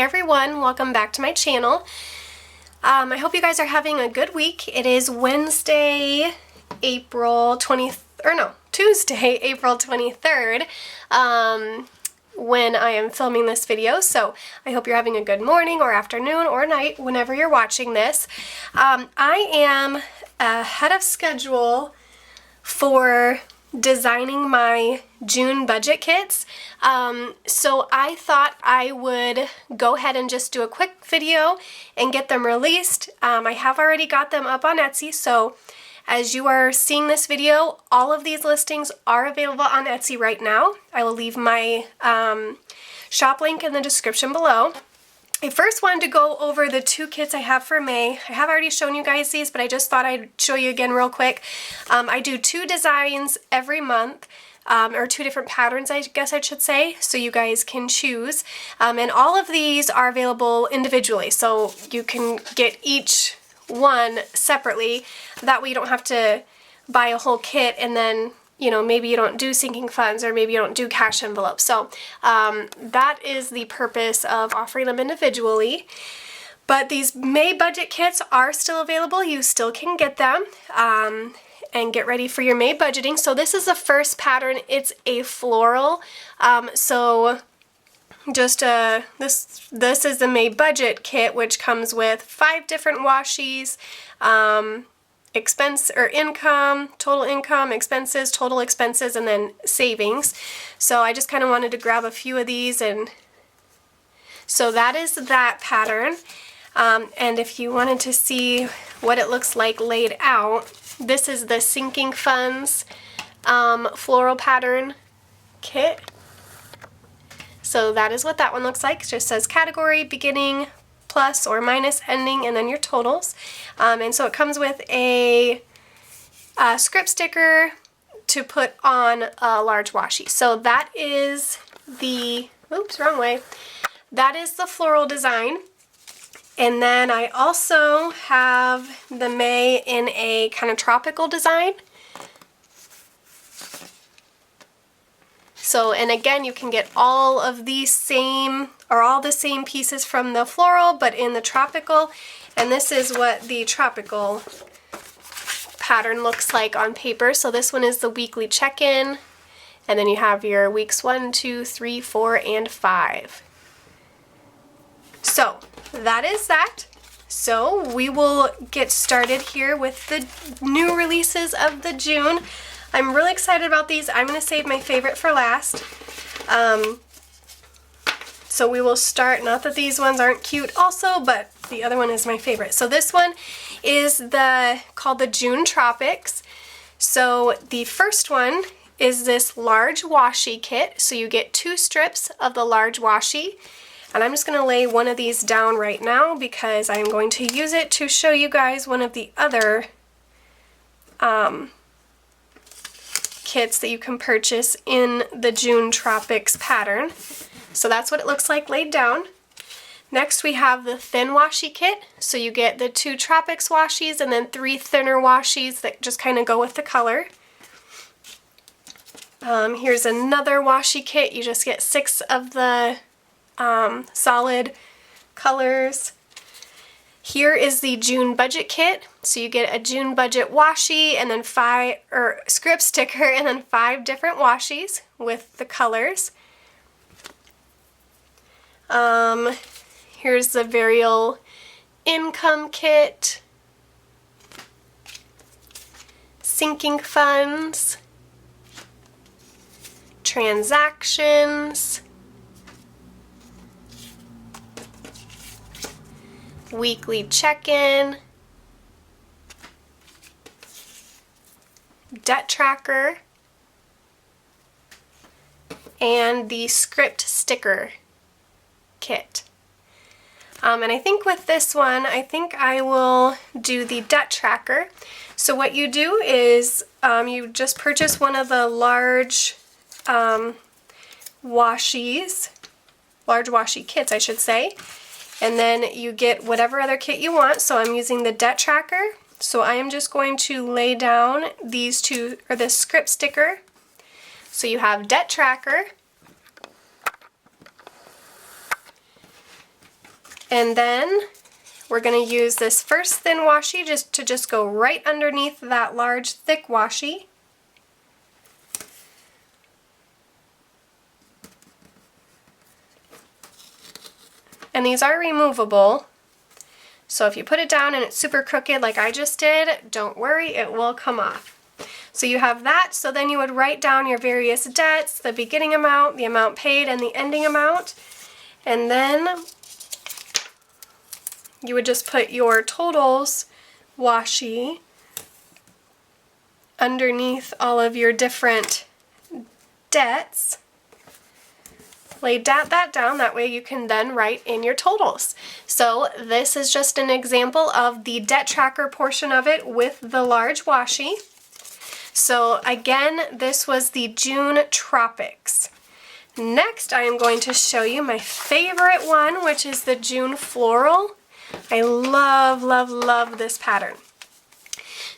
everyone, welcome back to my channel. I hope you guys are having a good week. It is Tuesday, April 23rd, when I am filming this video, so I hope you're having a good morning or afternoon or night whenever you're watching this. I am ahead of schedule for designing my June budget kits, so I thought I would go ahead and just do a quick video and get them released. I have already got them up on Etsy, so as you are seeing this video, all of these listings are available on Etsy right now. I will leave my shop link in the description below. I first wanted to go over the two kits I have for May. I have already shown you guys these, but I just thought I'd show you again real quick. I do 2 designs every month, or 2 different patterns, I guess I should say, so you guys can choose. And all of these are available individually, so you can get each one separately. That way you don't have to buy a whole kit and then, you know, maybe you don't do sinking funds or maybe you don't do cash envelopes. So that is the purpose of offering them individually. But these May budget kits are still available. You still can get them and get ready for your May budgeting. So this is the first pattern. It's a floral. So just this is the May budget kit, which comes with 5 different washies, expense or income, total income, expenses, total expenses, and then savings. So I just kind of wanted to grab a few of these, and so that is that pattern. And if you wanted to see what it looks like laid out, this is the sinking funds floral pattern kit. So that is what that one looks like. It just says category, beginning, plus or minus, ending, and then your totals. And so it comes with a script sticker to put on a large washi. So that is the, oops, wrong way. That is the floral design. And then I also have the May in a kind of tropical design. So, and again, you can get all of these same, or all the same pieces from the floral, but in the tropical. And this is what the tropical pattern looks like on paper. So this one is the weekly check-in, and then you have your weeks 1, 2, 3, 4, and 5. So that is that. So we will get started here with the new releases of the June. I'm really excited about these. I'm going to save my favorite for last. So we will start, not that these ones aren't cute also, but the other one is my favorite. So this one is called the June Tropics. So the first one is this large washi kit. So you get 2 strips of the large washi. And I'm just going to lay one of these down right now because I'm going to use it to show you guys one of the other kits that you can purchase in the June Tropics pattern. So that's what it looks like laid down. Next we have the thin washi kit. So you get the 2 Tropics washies and then 3 thinner washies that just kind of go with the color. Here's another washi kit. You just get 6 of the solid colors. Here is the June budget kit. So you get a June budget washi and then 5, or script sticker, and then 5 different washies with the colors. Here's the variable income kit, sinking funds, transactions, weekly check-in, debt tracker, and the script sticker kit. And I think with this one, I think I will do the debt tracker. So what you do is you just purchase one of the large washies, large washi kits I should say, and then you get whatever other kit you want. So I'm using the debt tracker. So I am just going to lay down these 2, or this script sticker. So you have debt tracker, And then we're going to use this first thin washi just go right underneath that large thick washi. And these are removable, so if you put it down and it's super crooked like I just did, don't worry, it will come off. So you have that, so then you would write down your various debts, the beginning amount, the amount paid, and the ending amount, and then you would just put your totals washi underneath all of your different debts. Lay that down, that way you can then write in your totals. So this is just an example of the debt tracker portion of it with the large washi. So again, this was the June Tropics. Next, I am going to show you my favorite one, which is the June Floral. I love, love, love this pattern.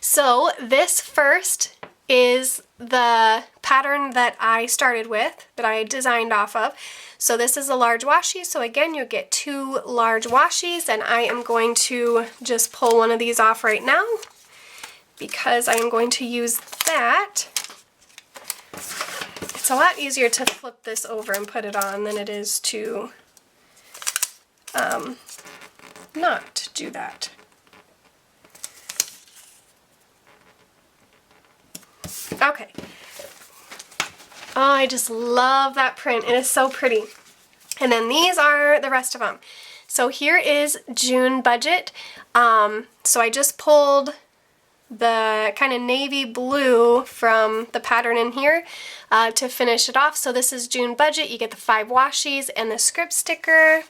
So this first is the pattern that I started with, that I designed off of. So this is a large washi, so again you get 2 large washis, and I am going to just pull one of these off right now because I am going to use that. It's a lot easier to flip this over and put it on than it is to not do that. Okay. Oh, I just love that print. It is so pretty. And then these are the rest of them. So here is June budget. So I just pulled the kind of navy blue from the pattern in here to finish it off. So this is June budget. You get the 5 washis and the script sticker.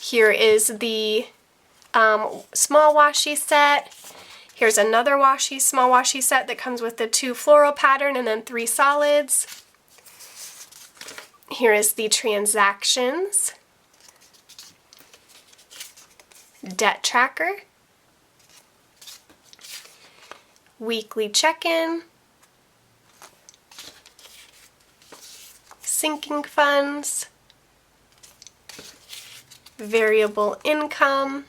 Here is the small washi set. Here's another washi, small washi set that comes with the 2 floral pattern and then 3 solids. Here is the transactions, debt tracker, weekly check-in, sinking funds, variable income,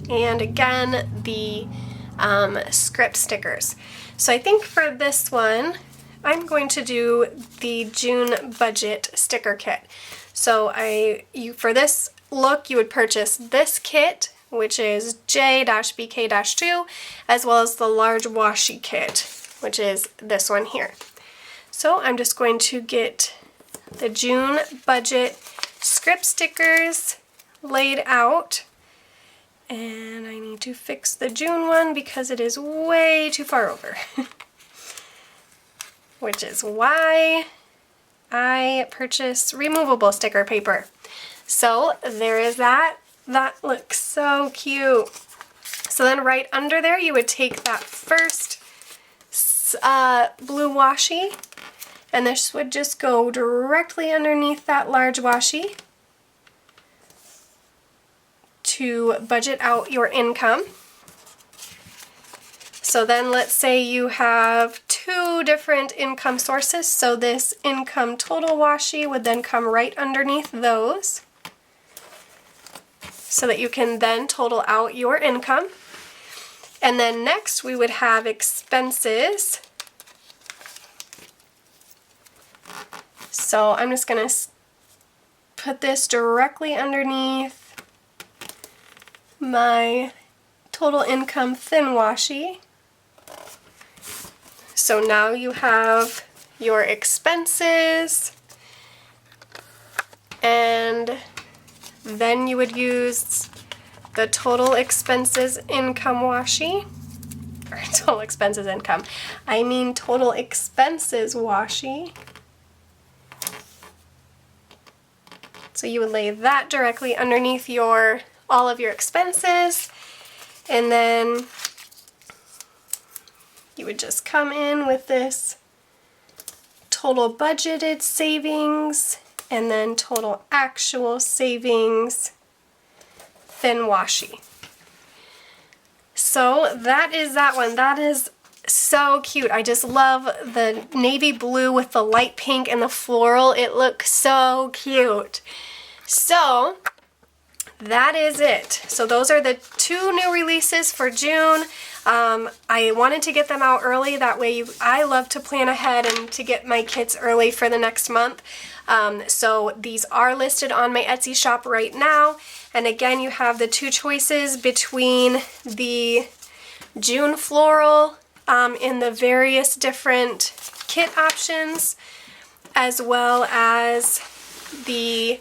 and again the script stickers. So I think for this one I'm going to do the June budget sticker kit. So for this look you would purchase this kit, which is J-BK-2, as well as the large washi kit, which is this one here. So I'm just going to get the June budget script stickers laid out. And I need to fix the June one because it is way too far over. Which is why I purchased removable sticker paper. So there is that. That looks so cute. So then right under there you would take that first blue washi, and this would just go directly underneath that large washi to budget out your income. So then let's say you have 2 different income sources, so this income total washi would then come right underneath those so that you can then total out your income. And then next we would have expenses. So I'm just going to put this directly underneath my total income thin washi. So now you have your expenses, and then you would use the total expenses income washi, or total expenses income, I mean total expenses washi. So you would lay that directly underneath all of your expenses, and then you would just come in with this total budgeted savings and then total actual savings thin washi. So that is that one. That is so cute. I just love the navy blue with the light pink and the floral. It looks so cute. So that is it. So those are the 2 new releases for June. I wanted to get them out early, that way I love to plan ahead and to get my kits early for the next month. So these are listed on my Etsy shop right now, and again you have the 2 choices between the June Floral in the various different kit options, as well as the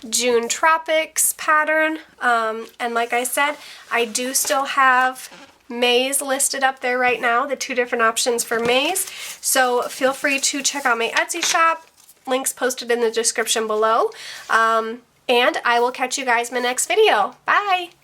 June Tropics pattern, and like I said, I do still have May's listed up there right now, the 2 different options for May's, so feel free to check out my Etsy shop, links posted in the description below, and I will catch you guys in my next video. Bye!